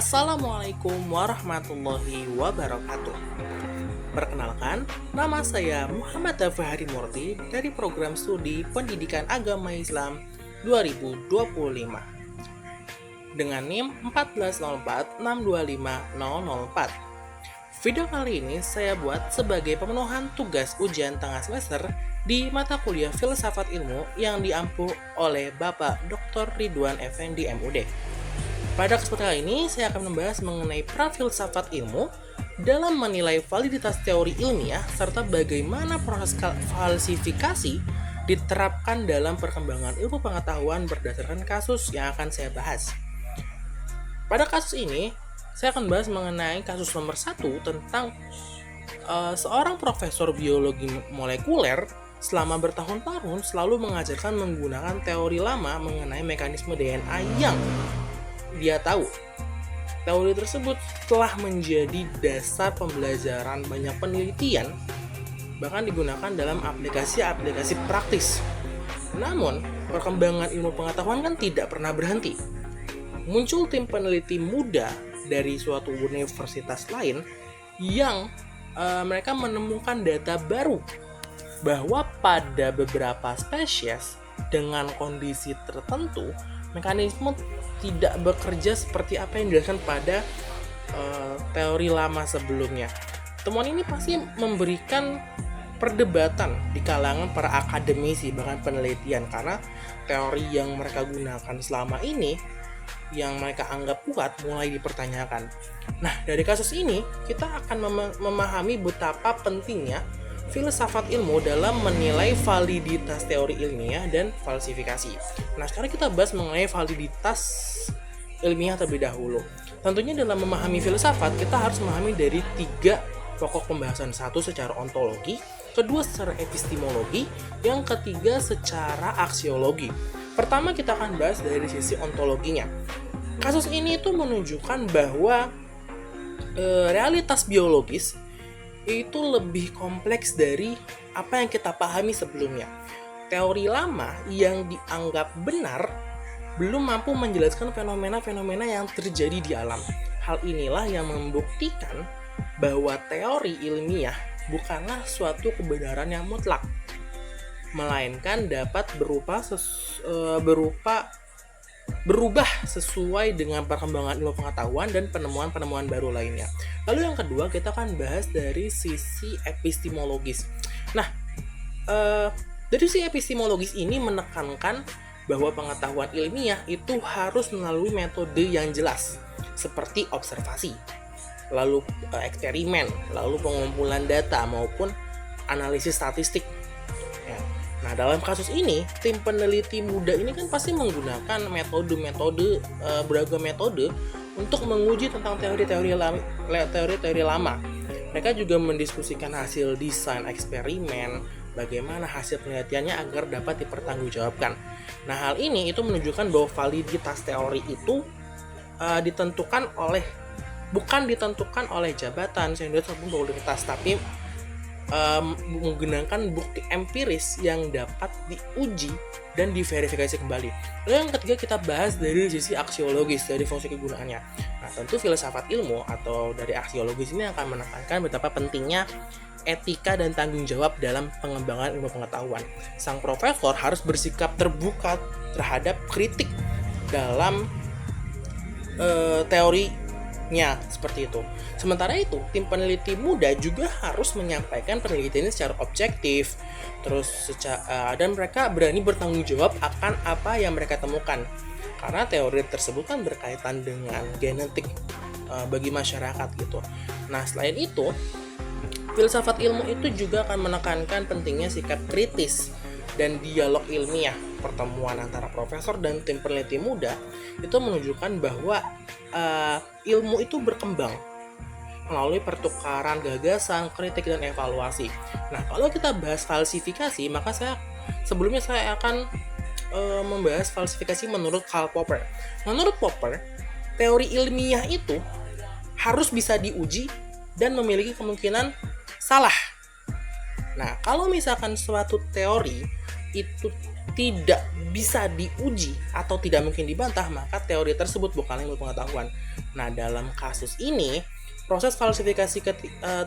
Assalamualaikum warahmatullahi wabarakatuh. Perkenalkan, nama saya Muhammad Dafahari Murti dari Program Studi Pendidikan Agama Islam 2025 dengan NIM 14046250004. Video kali ini saya buat sebagai pemenuhan tugas ujian tengah semester di mata kuliah Filsafat Ilmu yang diampu oleh Bapak Dr. Ridwan Effendi MUD. Pada kesempatan kali ini, saya akan membahas mengenai peran filsafat ilmu dalam menilai validitas teori ilmiah serta bagaimana proses falsifikasi diterapkan dalam perkembangan ilmu pengetahuan berdasarkan kasus yang akan saya bahas. Pada kasus ini, saya akan bahas mengenai kasus nomor 1 tentang seorang profesor biologi molekuler selama bertahun-tahun selalu mengajarkan menggunakan teori lama mengenai mekanisme DNA yang dia tahu. Teori tersebut telah menjadi dasar pembelajaran banyak penelitian, bahkan digunakan dalam aplikasi-aplikasi praktis. Namun, perkembangan ilmu pengetahuan kan tidak pernah berhenti. Muncul tim peneliti muda dari suatu universitas lain yang mereka menemukan data baru bahwa pada beberapa spesies dengan kondisi tertentu mekanisme tidak bekerja seperti apa yang dijelaskan pada teori lama sebelumnya. Temuan ini pasti memberikan perdebatan di kalangan para akademisi bahkan penelitian karena teori yang mereka gunakan selama ini yang mereka anggap kuat mulai dipertanyakan. Nah, dari kasus ini kita akan memahami betapa pentingnya filsafat ilmu dalam menilai validitas teori ilmiah dan falsifikasi. Nah, sekarang kita bahas mengenai validitas ilmiah terlebih dahulu. Tentunya dalam memahami filsafat, kita harus memahami dari 3 pokok pembahasan. 1 secara ontologi, kedua secara epistemologi, yang ketiga secara aksiologi. Pertama kita akan bahas dari sisi ontologinya. Kasus ini itu menunjukkan bahwa realitas biologis itu lebih kompleks dari apa yang kita pahami sebelumnya. Teori lama yang dianggap benar belum mampu menjelaskan fenomena-fenomena yang terjadi di alam. Hal inilah yang membuktikan bahwa teori ilmiah bukanlah suatu kebenaran yang mutlak, melainkan dapat berubah sesuai dengan perkembangan ilmu pengetahuan dan penemuan-penemuan baru lainnya. Lalu yang kedua kita akan bahas dari sisi epistemologis. Nah, dari sisi epistemologis ini menekankan bahwa pengetahuan ilmiah itu harus melalui metode yang jelas, seperti observasi, lalu eksperimen, lalu pengumpulan data maupun analisis statistik. Nah, dalam kasus ini, tim peneliti muda ini kan pasti menggunakan beragam metode untuk menguji tentang teori-teori lama. Mereka juga mendiskusikan hasil desain eksperimen, bagaimana hasil penelitiannya agar dapat dipertanggungjawabkan. Nah, hal ini itu menunjukkan bahwa validitas teori itu bukan ditentukan oleh jabatan, senioritas ataupun popularitas, tapi menggunakan bukti empiris yang dapat diuji dan diverifikasi kembali. Lalu yang ketiga kita bahas dari sisi aksiologis, dari fungsi kegunaannya. Nah, tentu filsafat ilmu atau dari aksiologis ini akan menekankan betapa pentingnya etika dan tanggung jawab dalam pengembangan ilmu pengetahuan. Sang profesor harus bersikap terbuka terhadap kritik dalam teorinya seperti itu. Sementara itu, tim peneliti muda juga harus menyampaikan penelitiannya secara objektif, dan mereka berani bertanggung jawab akan apa yang mereka temukan. Karena teori tersebut kan berkaitan dengan genetik bagi masyarakat gitu. Nah, selain itu, filsafat ilmu itu juga akan menekankan pentingnya sikap kritis dan dialog ilmiah. Pertemuan antara profesor dan tim peneliti muda itu menunjukkan bahwa ilmu itu berkembang melalui pertukaran gagasan, kritik, dan evaluasi. Nah, kalau kita bahas falsifikasi, maka sebelumnya saya akan membahas falsifikasi menurut Karl Popper. Menurut Popper, teori ilmiah itu harus bisa diuji dan memiliki kemungkinan salah. Nah, kalau misalkan suatu teori itu tidak bisa diuji atau tidak mungkin dibantah, maka teori tersebut bukanlah ilmu pengetahuan. Nah, dalam kasus ini, proses falsifikasi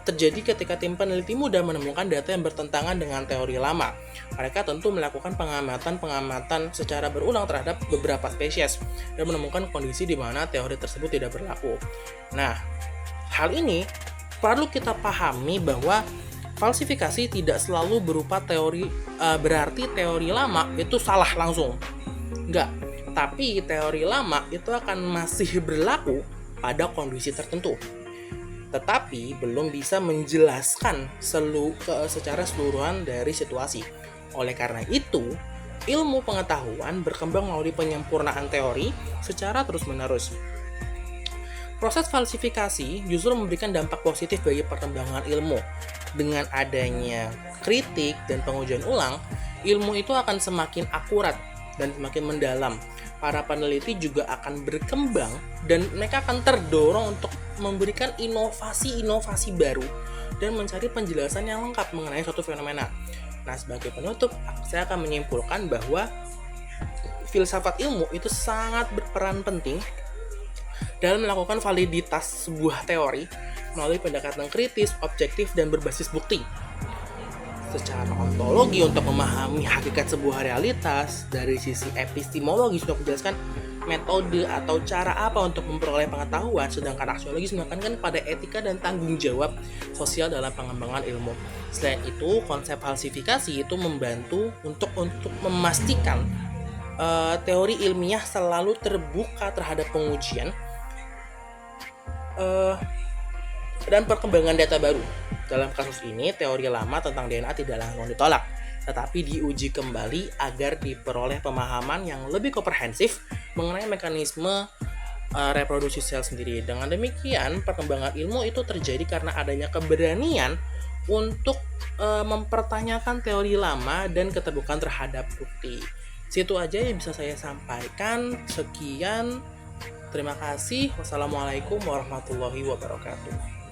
terjadi ketika tim peneliti muda menemukan data yang bertentangan dengan teori lama. Mereka tentu melakukan pengamatan secara berulang terhadap beberapa spesies dan menemukan kondisi di mana teori tersebut tidak berlaku. Nah, hal ini perlu kita pahami bahwa falsifikasi tidak selalu berupa teori, berarti teori lama itu salah langsung. Enggak, tapi teori lama itu akan masih berlaku pada kondisi tertentu, tetapi belum bisa menjelaskan secara keseluruhan dari situasi. Oleh karena itu, ilmu pengetahuan berkembang melalui penyempurnaan teori secara terus-menerus. Proses falsifikasi justru memberikan dampak positif bagi perkembangan ilmu. Dengan adanya kritik dan pengujian ulang, ilmu itu akan semakin akurat dan semakin mendalam. Para peneliti juga akan berkembang dan mereka akan terdorong untuk memberikan inovasi-inovasi baru dan mencari penjelasan yang lengkap mengenai suatu fenomena. Nah, sebagai penutup, saya akan menyimpulkan bahwa filsafat ilmu itu sangat berperan penting dalam melakukan validitas sebuah teori melalui pendekatan kritis, objektif, dan berbasis bukti. Secara ontologi untuk memahami hakikat sebuah realitas, dari sisi epistemologi sudah menjelaskan metode atau cara apa untuk memperoleh pengetahuan, sedangkan aksiologis menekankan pada etika dan tanggung jawab sosial dalam pengembangan ilmu. Selain itu, konsep falsifikasi itu membantu untuk memastikan teori ilmiah selalu terbuka terhadap pengujian dan perkembangan data baru. Dalam kasus ini, teori lama tentang DNA tidak langsung ditolak, tetapi diuji kembali agar diperoleh pemahaman yang lebih komprehensif mengenai mekanisme reproduksi sel sendiri. Dengan demikian, perkembangan ilmu itu terjadi karena adanya keberanian untuk mempertanyakan teori lama dan keterbukaan terhadap bukti. Situ aja yang bisa saya sampaikan. Sekian. Terima kasih. Wassalamualaikum warahmatullahi wabarakatuh.